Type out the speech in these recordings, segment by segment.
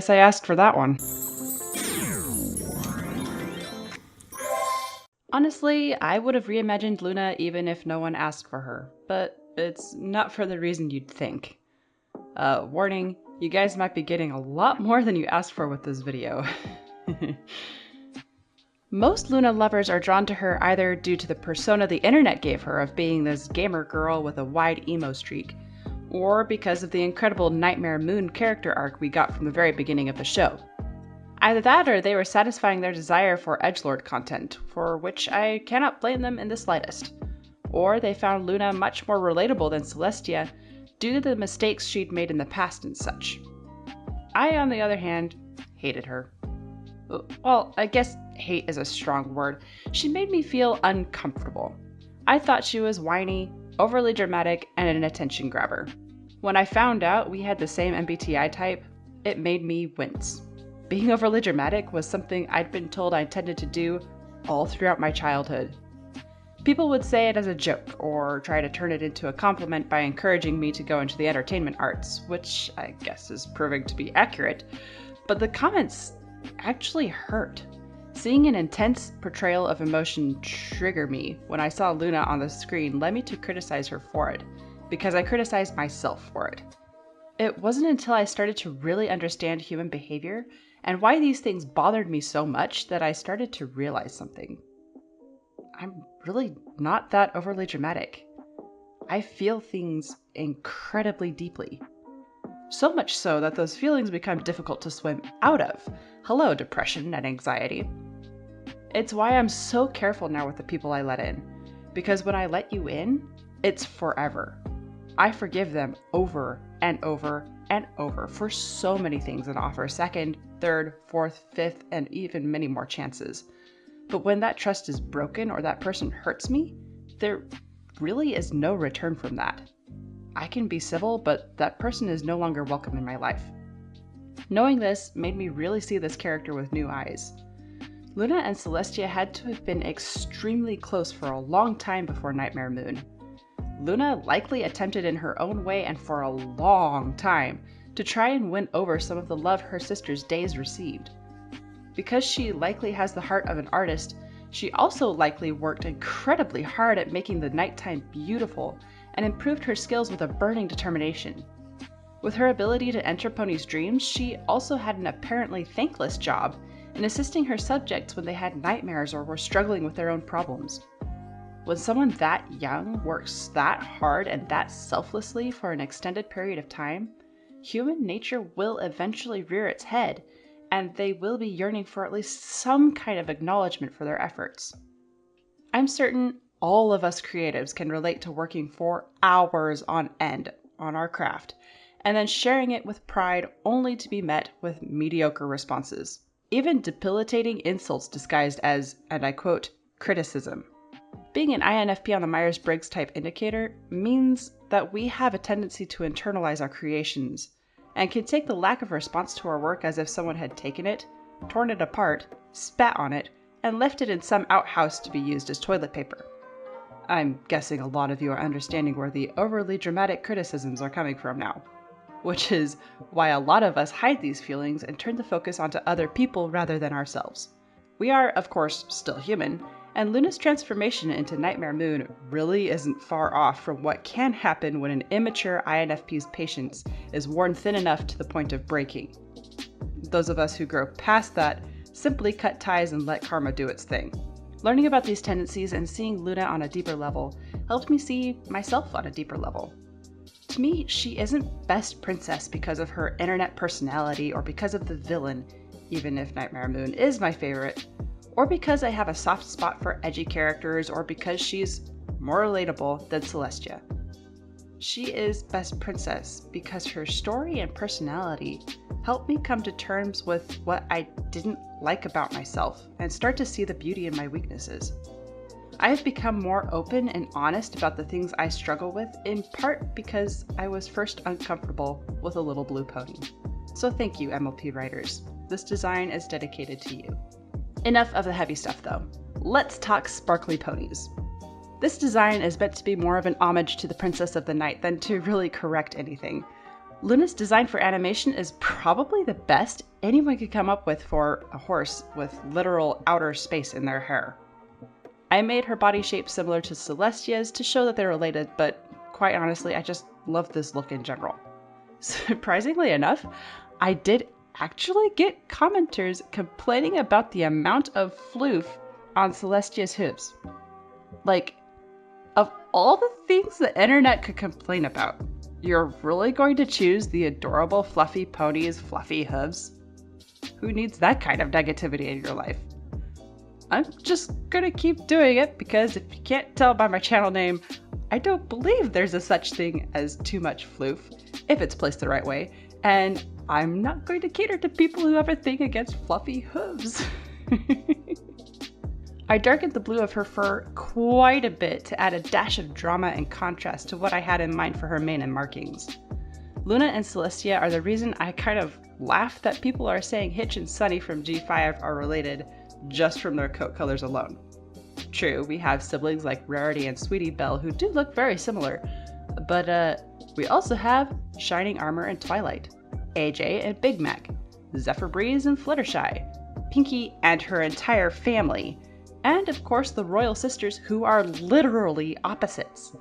guess I asked for that one. Honestly, I would have reimagined Luna even if no one asked for her, but it's not for the reason you'd think. Warning, you guys might be getting a lot more than you asked for with this video. Most Luna lovers are drawn to her either due to the persona the internet gave her of being this gamer girl with a wide emo streak, or because of the incredible Nightmare Moon character arc we got from the very beginning of the show. Either that or they were satisfying their desire for edgelord content, for which I cannot blame them in the slightest. Or they found Luna much more relatable than Celestia due to the mistakes she'd made in the past and such. I, on the other hand, hated her. Well, I guess hate is a strong word. She made me feel uncomfortable. I thought she was whiny, overly dramatic, and an attention grabber. When I found out we had the same MBTI type, it made me wince. Being overly dramatic was something I'd been told I tended to do all throughout my childhood. People would say it as a joke, or try to turn it into a compliment by encouraging me to go into the entertainment arts, which I guess is proving to be accurate, but the comments actually hurt. Seeing an intense portrayal of emotion trigger me when I saw Luna on the screen led me to criticize her for it, because I criticized myself for it. It wasn't until I started to really understand human behavior and why these things bothered me so much that I started to realize something. I'm really not that overly dramatic. I feel things incredibly deeply. So much so that those feelings become difficult to swim out of. Hello, depression and anxiety. It's why I'm so careful now with the people I let in, because when I let you in, it's forever. I forgive them over and over and over for so many things and offer second, third, fourth, fifth, and even many more chances. But when that trust is broken or that person hurts me, there really is no return from that. I can be civil, but that person is no longer welcome in my life. Knowing this made me really see this character with new eyes. Luna and Celestia had to have been extremely close for a long time before Nightmare Moon. Luna likely attempted in her own way and for a long time to try and win over some of the love her sister's Days received. Because she likely has the heart of an artist, she also likely worked incredibly hard at making the nighttime beautiful and improved her skills with a burning determination. With her ability to enter Pony's dreams, she also had an apparently thankless job in assisting her subjects when they had nightmares or were struggling with their own problems. When someone that young works that hard and that selflessly for an extended period of time, human nature will eventually rear its head, and they will be yearning for at least some kind of acknowledgement for their efforts. I'm certain all of us creatives can relate to working for hours on end on our craft, and then sharing it with pride only to be met with mediocre responses, even debilitating insults disguised as, and I quote, criticism. Being an INFP on the Myers-Briggs type indicator means that we have a tendency to internalize our creations and can take the lack of response to our work as if someone had taken it, torn it apart, spat on it, and left it in some outhouse to be used as toilet paper. I'm guessing a lot of you are understanding where the overly dramatic criticisms are coming from now, which is why a lot of us hide these feelings and turn the focus onto other people rather than ourselves. We are, of course, still human, and Luna's transformation into Nightmare Moon really isn't far off from what can happen when an immature INFP's patience is worn thin enough to the point of breaking. Those of us who grow past that simply cut ties and let karma do its thing. Learning about these tendencies and seeing Luna on a deeper level helped me see myself on a deeper level. To me, she isn't best princess because of her internet personality or because of the villain, even if Nightmare Moon is my favorite, or because I have a soft spot for edgy characters, or because she's more relatable than Celestia. She is best princess because her story and personality helped me come to terms with what I didn't like about myself and start to see the beauty in my weaknesses. I have become more open and honest about the things I struggle with, in part because I was first uncomfortable with a little blue pony. So thank you, MLP writers. This design is dedicated to you. Enough of the heavy stuff though. Let's talk sparkly ponies. This design is meant to be more of an homage to the Princess of the Night than to really correct anything. Luna's design for animation is probably the best anyone could come up with for a horse with literal outer space in their hair. I made her body shape similar to Celestia's to show that they're related, but quite honestly, I just love this look in general. Surprisingly enough, I did actually get commenters complaining about the amount of floof on Celestia's hooves. Like, of all the things the internet could complain about, you're really going to choose the adorable fluffy pony's fluffy hooves? Who needs that kind of negativity in your life? I'm just gonna keep doing it because if you can't tell by my channel name, I don't believe there's a such thing as too much floof, if it's placed the right way, and I'm not going to cater to people who have a thing against fluffy hooves. I darkened the blue of her fur quite a bit to add a dash of drama and contrast to what I had in mind for her mane and markings. Luna and Celestia are the reason I kind of laugh that people are saying Hitch and Sunny from G5 are related just from their coat colors alone. True, we have siblings like Rarity and Sweetie Belle who do look very similar, but we also have Shining Armor and Twilight, AJ and Big Mac, Zephyr Breeze and Fluttershy, Pinkie and her entire family, and of course the Royal Sisters who are literally opposites.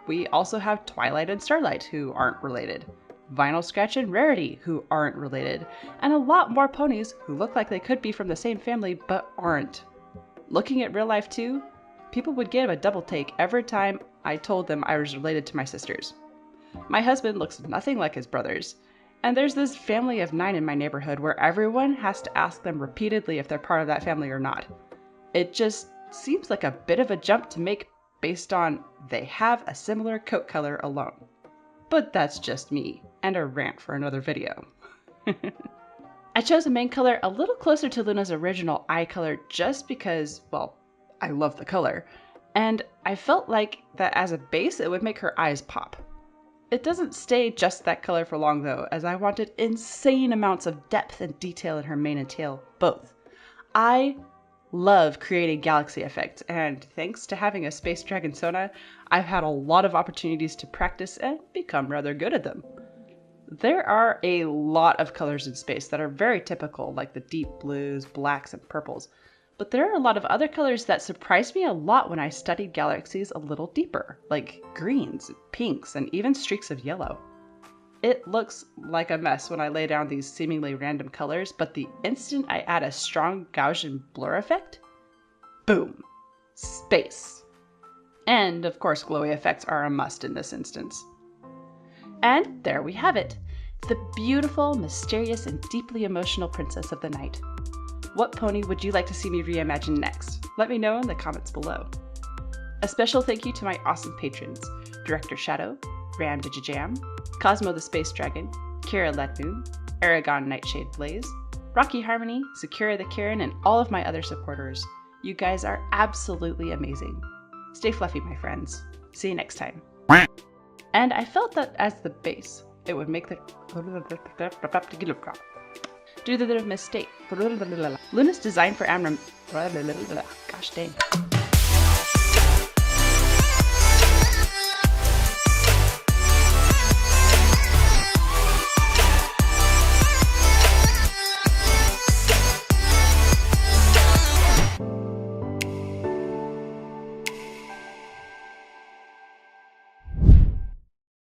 We also have Twilight and Starlight who aren't related, Vinyl Scratch and Rarity who aren't related, and a lot more ponies who look like they could be from the same family but aren't. Looking at real life too, people would give a double take every time I told them I was related to my sisters. My husband looks nothing like his brothers, and there's this family of 9 in my neighborhood where everyone has to ask them repeatedly if they're part of that family or not. It just seems like a bit of a jump to make based on they have a similar coat color alone. But that's just me, and a rant for another video. I chose a mane color a little closer to Luna's original eye color just because, well, I love the color, and I felt like that as a base it would make her eyes pop. It doesn't stay just that color for long though, as I wanted insane amounts of depth and detail in her mane and tail, both. I love creating galaxy effects, and thanks to having a Space Dragon Sona, I've had a lot of opportunities to practice and become rather good at them. There are a lot of colors in space that are very typical, like the deep blues, blacks, and purples, but there are a lot of other colors that surprised me a lot when I studied galaxies a little deeper, like greens, pinks, and even streaks of yellow. It looks like a mess when I lay down these seemingly random colors, but the instant I add a strong Gaussian blur effect, boom, space. And of course glowy effects are a must in this instance. And there we have it, the beautiful, mysterious, and deeply emotional princess of the night. What pony would you like to see me reimagine next? Let me know in the comments below. A special thank you to my awesome patrons, Director Shadow, Ram Digijam, Cosmo the Space Dragon, Kira Ledmoon, Aragon Nightshade Blaze, Rocky Harmony, Sakura the Karen, and all of my other supporters. You guys are absolutely amazing. Stay fluffy, my friends. See you next time. And I felt that as the base, it would make the do the mistake. Luna's design for gosh dang.